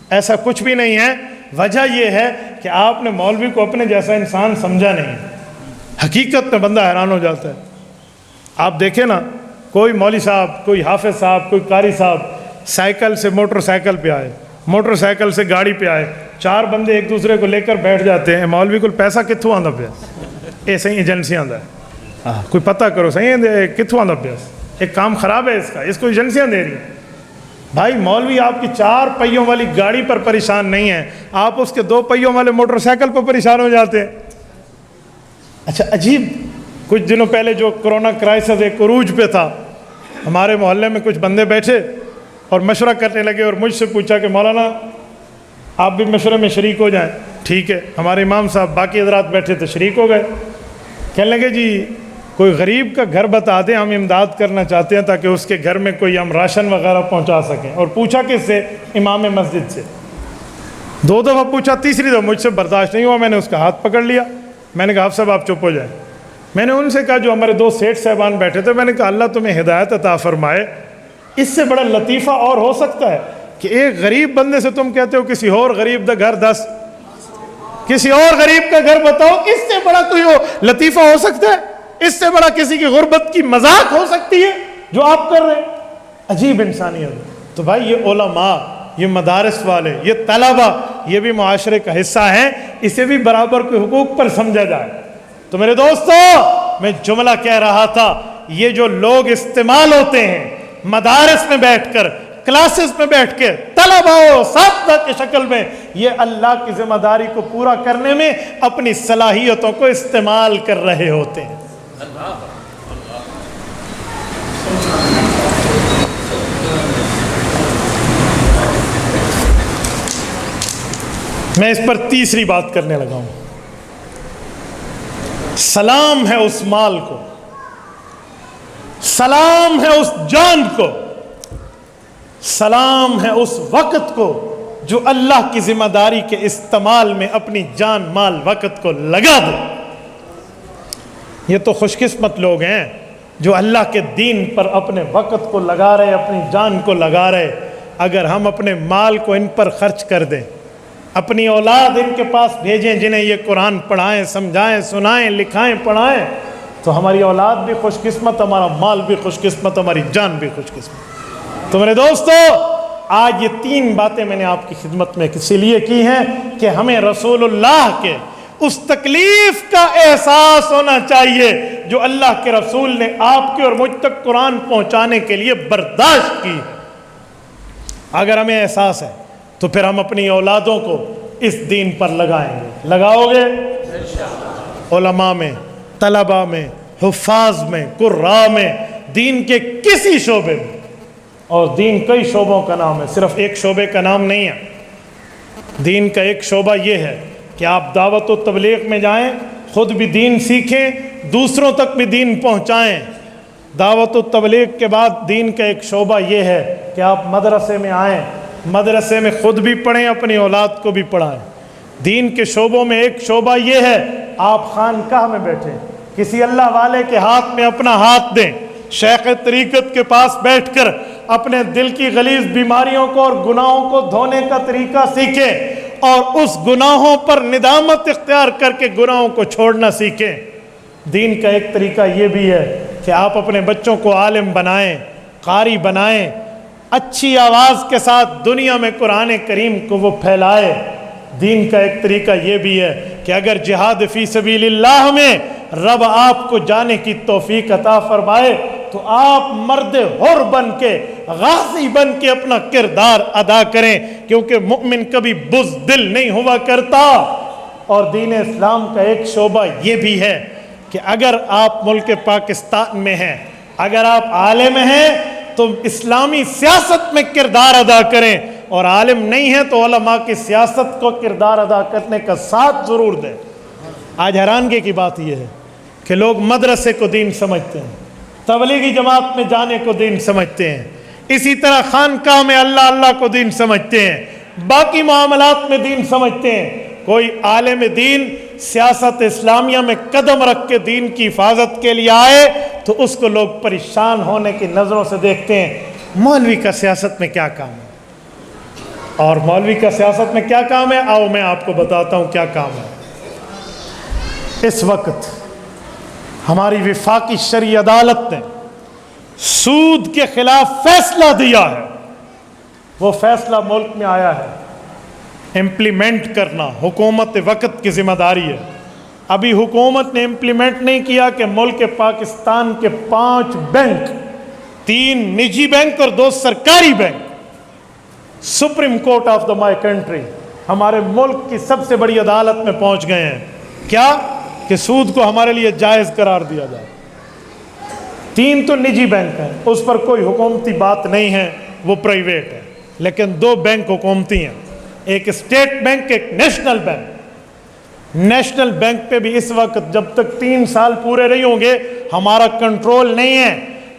ایسا کچھ بھی نہیں ہے. وجہ یہ ہے کہ آپ نے مولوی کو اپنے جیسا انسان سمجھا نہیں. حقیقت میں بندہ حیران ہو جاتا ہے. آپ دیکھیں نا، کوئی مولوی صاحب، کوئی حافظ صاحب، کوئی قاری صاحب سائیکل سے موٹر سائیکل پہ آئے، موٹر سائیکل سے گاڑی پہ آئے، 4 بندے ایک دوسرے کو لے کر بیٹھ جاتے ہیں. مولوی کو پیسہ کتوں آندا پیا؟ یہ صحیح ایجنسی آندا ہے. کوئی پتہ کرو صحیح کتوں آندا پیا؟ ایک کام خراب ہے اس کو ایجنسیاں دے رہی ہیں. بھائی مولوی آپ کی 4 پہیوں والی گاڑی پر پریشان نہیں ہے، آپ اس کے 2 پہیوں والے موٹر سائیکل پر پریشان ہو جاتے ہیں. اچھا عجیب، کچھ دنوں پہلے جو کرونا کرائسس ایک عروج پہ تھا، ہمارے محلے میں کچھ بندے بیٹھے اور مشورہ کرنے لگے اور مجھ سے پوچھا کہ مولانا آپ بھی مشورے میں شریک ہو جائیں. ٹھیک ہے. ہمارے امام صاحب باقی حضرات بیٹھے تو شریک ہو گئے. کہنے لگے جی کوئی غریب کا گھر بتا دیں، ہم امداد کرنا چاہتے ہیں تاکہ اس کے گھر میں کوئی ہم راشن وغیرہ پہنچا سکیں. اور پوچھا کس سے؟ امام مسجد سے. 2 دفعہ پوچھا، تیسری دفعہ مجھ سے برداشت نہیں ہوا، میں نے اس کا ہاتھ پکڑ لیا. میں نے کہا آپ صاحب آپ چپ ہو جائیں. میں نے ان سے کہا جو ہمارے 2 سیٹھ صاحبان بیٹھے تھے، میں نے کہا اللہ تمہیں ہدایت عطا فرمائے. اس سے بڑا لطیفہ اور ہو سکتا ہے کہ ایک غریب بندے سے تم کہتے ہو کسی اور غریب دا گھر 10. کسی اور غریب کا گھر بتاؤ، اس سے بڑا کوئی لطیفہ ہو سکتا ہے؟ اس سے بڑا کسی کی غربت کی مذاق ہو سکتی ہے جو آپ کر رہے ہیں؟ عجیب انسانیت۔ تو بھائی یہ علماء، یہ مدارس والے، یہ طلبہ، یہ بھی معاشرے کا حصہ ہیں، اسے بھی برابر کے حقوق پر سمجھا جائے۔ تو میرے دوستو، میں جملہ کہہ رہا تھا، یہ جو لوگ استعمال ہوتے ہیں مدارس میں بیٹھ کر، کلاسز میں بیٹھ کے، طلبہ و اساتذہ کی شکل میں، یہ اللہ کی ذمہ داری کو پورا کرنے میں اپنی صلاحیتوں کو استعمال کر رہے ہوتے ہیں۔ میں اس پر تیسری بات کرنے لگا ہوں۔ سلام ہے اس مال کو، سلام ہے اس جان کو، سلام ہے اس وقت کو جو اللہ کی ذمہ داری کے استعمال میں اپنی جان، مال، وقت کو لگا دے۔ یہ تو خوش قسمت لوگ ہیں جو اللہ کے دین پر اپنے وقت کو لگا رہے، اپنی جان کو لگا رہے۔ اگر ہم اپنے مال کو ان پر خرچ کر دیں، اپنی اولاد ان کے پاس بھیجیں جنہیں یہ قرآن پڑھائیں، سمجھائیں، سنائیں، لکھائیں، پڑھائیں، تو ہماری اولاد بھی خوش قسمت، ہمارا مال بھی خوش قسمت، ہماری جان بھی خوش قسمت۔ تو میرے دوستو، آج یہ تین باتیں میں نے آپ کی خدمت میں اسی لیے کی ہیں کہ ہمیں رسول اللہ کے اس تکلیف کا احساس ہونا چاہیے جو اللہ کے رسول نے آپ کے اور مجھ تک قرآن پہنچانے کے لیے برداشت کی۔ اگر ہمیں احساس ہے تو پھر ہم اپنی اولادوں کو اس دین پر لگائیں گے۔ لگاؤ گے؟ علماء میں، طلباء میں، حفاظ میں، قراء میں، دین کے کسی شعبے میں۔ اور دین کئی شعبوں کا نام ہے، صرف ایک شعبے کا نام نہیں ہے۔ دین کا ایک شعبہ یہ ہے کہ آپ دعوت و تبلیغ میں جائیں، خود بھی دین سیکھیں، دوسروں تک بھی دین پہنچائیں۔ دعوت و تبلیغ کے بعد دین کا ایک شعبہ یہ ہے کہ آپ مدرسے میں آئیں، مدرسے میں خود بھی پڑھیں، اپنی اولاد کو بھی پڑھائیں۔ دین کے شعبوں میں ایک شعبہ یہ ہے آپ خانقاہ میں بیٹھیں، کسی اللہ والے کے ہاتھ میں اپنا ہاتھ دیں، شیخ طریقت کے پاس بیٹھ کر اپنے دل کی غلیظ بیماریوں کو اور گناہوں کو دھونے کا طریقہ سیکھیں اور اس گناہوں پر ندامت اختیار کر کے گناہوں کو چھوڑنا سیکھیں۔ دین کا ایک طریقہ یہ بھی ہے کہ آپ اپنے بچوں کو عالم بنائیں، قاری بنائیں، اچھی آواز کے ساتھ دنیا میں قرآن کریم کو وہ پھیلائے۔ دین کا ایک طریقہ یہ بھی ہے کہ اگر جہاد فی سبیل اللہ میں رب آپ کو جانے کی توفیق عطا فرمائے تو آپ مرد حر بن کے، غازی بن کے اپنا کردار ادا کریں، کیونکہ مؤمن کبھی بزدل نہیں ہوا کرتا۔ اور دین اسلام کا ایک شعبہ یہ بھی ہے کہ اگر آپ ملک پاکستان میں ہیں، اگر آپ عالم ہیں تو اسلامی سیاست میں کردار ادا کریں، اور عالم نہیں ہے تو علماء کی سیاست کو کردار ادا کرنے کا ساتھ ضرور دیں۔ آج حیرانگی کی بات یہ ہے کہ لوگ مدرسے کو دین سمجھتے ہیں، تبلیغی جماعت میں جانے کو دین سمجھتے ہیں، اسی طرح خانقاہ میں اللہ اللہ کو دین سمجھتے ہیں، باقی معاملات میں دین سمجھتے ہیں۔ کوئی عالم دین سیاست اسلامیہ میں قدم رکھ کے دین کی حفاظت کے لیے آئے تو اس کو لوگ پریشان ہونے کی نظروں سے دیکھتے ہیں۔ مولوی کا سیاست میں کیا کام ہے؟ اور مولوی کا سیاست میں کیا کام ہے؟ آؤ میں آپ کو بتاتا ہوں کیا کام ہے۔ اس وقت ہماری وفاقی شرعی عدالت نے سود کے خلاف فیصلہ دیا ہے۔ وہ فیصلہ ملک میں آیا ہے، امپلیمنٹ کرنا حکومت وقت کی ذمہ داری ہے۔ ابھی حکومت نے امپلیمنٹ نہیں کیا کہ ملک پاکستان کے 5 بینک، 3 نجی بینک اور 2 سرکاری bank, supreme court of the my country, ہمارے ملک کی سب سے بڑی عدالت میں پہنچ گئے ہیں۔ کیا کہ سود کو ہمارے لیے جائز قرار دیا جائے۔ 3 تو نجی بینک ہیں، اس پر کوئی حکومتی بات نہیں ہے، وہ پرائیویٹ ہے، لیکن 2 بینک حکومتی ہیں، ایک اسٹیٹ بینک، ایک نیشنل بینک۔ نیشنل بینک پہ بھی اس وقت جب تک 3 سال پورے نہیں ہوں گے ہمارا کنٹرول نہیں ہے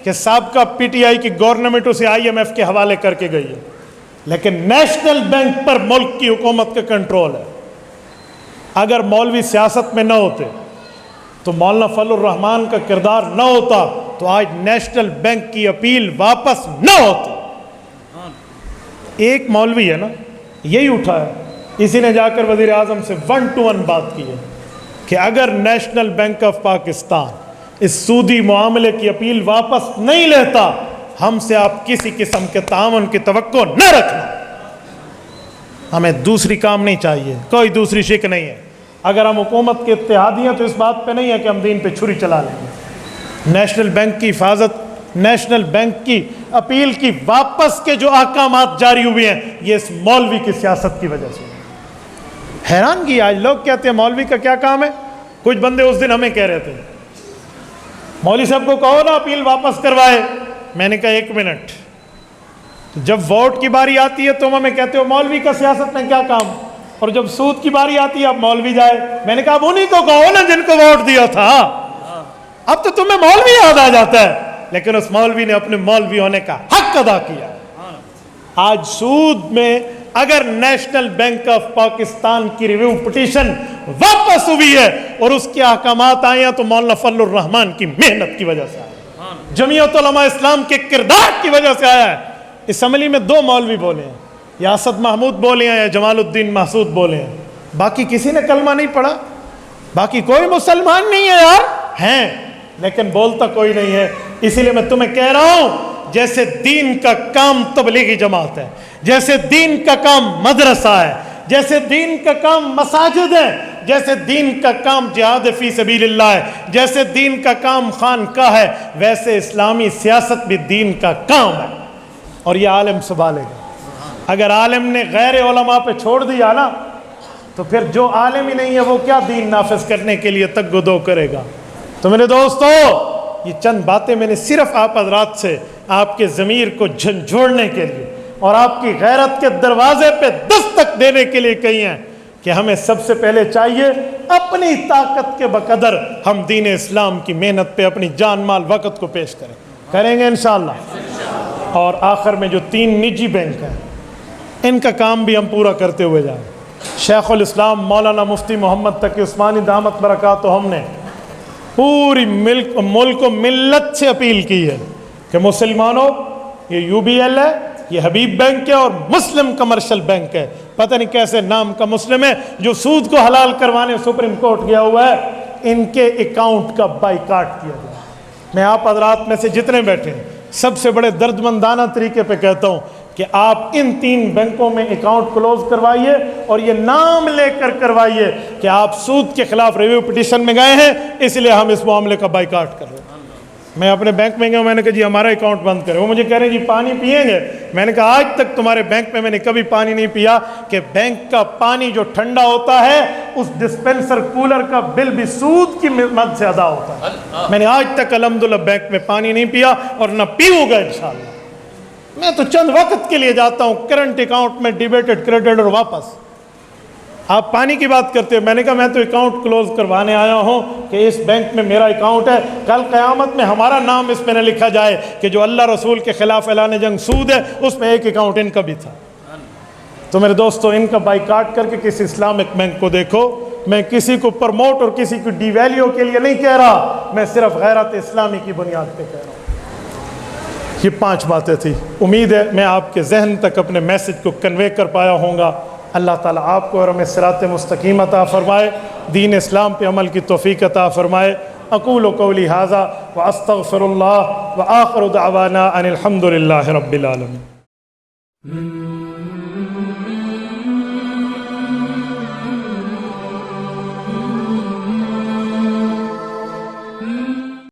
کہ سابقہ پی ٹی آئی کی گورنمنٹ اسے آئی ایم ایف کے حوالے کر کے گئی ہے، لیکن نیشنل بینک پر ملک کی حکومت کا کنٹرول ہے۔ اگر مولوی سیاست میں نہ ہوتے تو مولانا فضل الرحمان کا کردار نہ ہوتا تو آج نیشنل بینک کی اپیل واپس نہ ہوتی۔ ایک مولوی ہے نا، یہی اٹھا ہے اسی نے جا کر وزیر اعظم سے 1 to 1 بات کی ہے کہ اگر نیشنل بینک آف پاکستان اس سودی معاملے کی اپیل واپس نہیں لیتا، ہم سے آپ کسی قسم کے تعاون کی توقع نہ رکھنا، ہمیں دوسری کام نہیں چاہیے، کوئی دوسری شک نہیں ہے۔ اگر ہم حکومت کے اتحادی ہیں تو اس بات پہ نہیں ہے کہ ہم دین پہ چھری چلا لیں گے۔ نیشنل بینک کی حفاظت، نیشنل بینک کی اپیل کی واپس کے جو احکامات جاری ہوئے ہیں، یہ اس مولوی کی سیاست کی وجہ سے۔ حیرانگی، آج لوگ کہتے ہیں مولوی کا کیا کام ہے؟ کچھ بندے اس دن ہمیں کہہ رہے تھے مولوی صاحب کو کہو نا اپیل واپس کروائے۔ میں نے کہا 1 منٹ، جب ووٹ کی باری آتی ہے تم ہمیں کہتے ہو مولوی کا سیاست میں کیا کام، اور جب سود کی باری آتی ہے اب مولوی جائے۔ میں نے کہا اب انہیں کو کہو نا جن کو ووٹ دیا تھا، اب تو تمہیں مولوی یاد آ جاتا ہے، لیکن اس مولوی نے اپنے مولوی ہونے کا حق ادا کیا۔ آج سود میں اگر نیشنل بینک آف پاکستان کی ریویو پٹیشن واپس ہوئی ہے اور اس کے احکامات آئے ہیں تو مولانا فضل الرحمان کی محنت کی وجہ سے آیا ہے، جمعیت علماء اسلام کے کردار کی وجہ سے آیا ہے۔ اسمبلی میں 2 مولوی بولے ہیں، یا اسد محمود بولے ہیں یا جمال الدین محسود بولے ہیں، باقی کسی نے کلمہ نہیں پڑھا، باقی کوئی مسلمان نہیں ہے یار، ہیں لیکن بولتا کوئی نہیں ہے۔ اسی لیے میں تمہیں کہہ رہا ہوں جیسے دین کا کام تبلیغی جماعت ہے، جیسے دین کا کام مدرسہ ہے، جیسے دین کا کام مساجد ہے، جیسے دین کا کام جہاد فی سبیل اللہ ہے، جیسے دین کا کام خانقاہ ہے، ویسے اسلامی سیاست بھی دین کا کام ہے، اور یہ عالم سنبھالے گا۔ اگر عالم نے غیر علماء پہ چھوڑ دیا نا تو پھر جو عالم ہی نہیں ہے وہ کیا دین نافذ کرنے کے لیے تگ و دو کرے گا۔ تو میرے دوستو، یہ چند باتیں میں نے صرف آپ حضرات سے آپ کے ضمیر کو جھنجھوڑنے کے لیے اور آپ کی غیرت کے دروازے پہ دستک دینے کے لیے کہی ہیں کہ ہمیں سب سے پہلے چاہیے اپنی طاقت کے بقدر ہم دین اسلام کی محنت پہ اپنی جان مال وقت کو پیش کریں گے انشاءاللہ۔ اور آخر میں جو 3 نجی بینک ہیں ان کا کام بھی ہم پورا کرتے ہوئے جائیں۔ شیخ الاسلام مولانا مفتی محمد تقی عثمانی دامت برکاتہ ہم نے پوری ملک و ملت سے اپیل کی ہے کہ مسلمانوں، یہ UBL ہے، یہ حبیب بینک ہے اور مسلم کمرشل بینک ہے، پتہ نہیں کیسے نام کا مسلم ہے، جو سود کو حلال کروانے سپریم کورٹ گیا ہوا ہے، ان کے اکاؤنٹ کا بائیکاٹ کیا گیا۔ میں آپ حضرات میں سے جتنے بیٹھے ہیں سب سے بڑے درد مندانہ طریقے پہ کہتا ہوں کہ آپ ان 3 بینکوں میں اکاؤنٹ کلوز کروائیے اور یہ نام لے کر کروائیے کہ آپ سود کے خلاف ریویو پٹیشن میں گئے ہیں، اس لیے ہم اس معاملے کا بائیکاٹ کر رہے ہیں۔ میں اپنے بینک میں گیا، میں نے کہا جی ہمارا اکاؤنٹ بند کرے، وہ مجھے کہہ رہے ہیں جی پانی پئیں گے؟ میں نے کہا آج تک تمہارے بینک میں نے کبھی پانی نہیں پیا کہ بینک کا پانی جو ٹھنڈا ہوتا ہے اس ڈسپینسر کولر کا بل بھی سود کی مد سے ادا ہوتا ہے۔ میں نے آج تک الحمدللہ بینک میں پانی نہیں پیا اور نہ پیوں گا انشاءاللہ۔ میں تو چند وقت کے لیے جاتا ہوں کرنٹ اکاؤنٹ میں ڈیبیٹڈ کریڈٹ اور واپس۔ آپ پانی کی بات کرتے ہیں، میں نے کہا میں تو اکاؤنٹ کلوز کروانے آیا ہوں کہ اس بینک میں میرا اکاؤنٹ ہے، کل قیامت میں ہمارا نام اس میں نہ لکھا جائے کہ جو اللہ رسول کے خلاف اعلان جنگ سود ہے اس میں ایک اکاؤنٹ ان کا بھی تھا۔ تو میرے دوستو، ان کا بائیکاٹ کر کے کسی اسلامک بینک کو دیکھو۔ میں کسی کو پرموٹ اور کسی کو ڈی ویلیو کے لیے نہیں کہہ رہا، میں صرف غیرت اسلامی کی بنیاد پہ کہہ رہا ہوں۔ یہ 5 باتیں تھی، امید ہے میں آپ کے ذہن تک اپنے میسج کو کنوے کر پایا ہوں گا۔ اللہ تعالیٰ آپ کو اور ہمیں صراط مستقیم عطا فرمائے، دین اسلام پہ عمل کی توفیق عطا فرمائے۔ اقول قولی ھذا واستغفر اللہ وآخر دعوانا ان الحمد للہ رب العالمین۔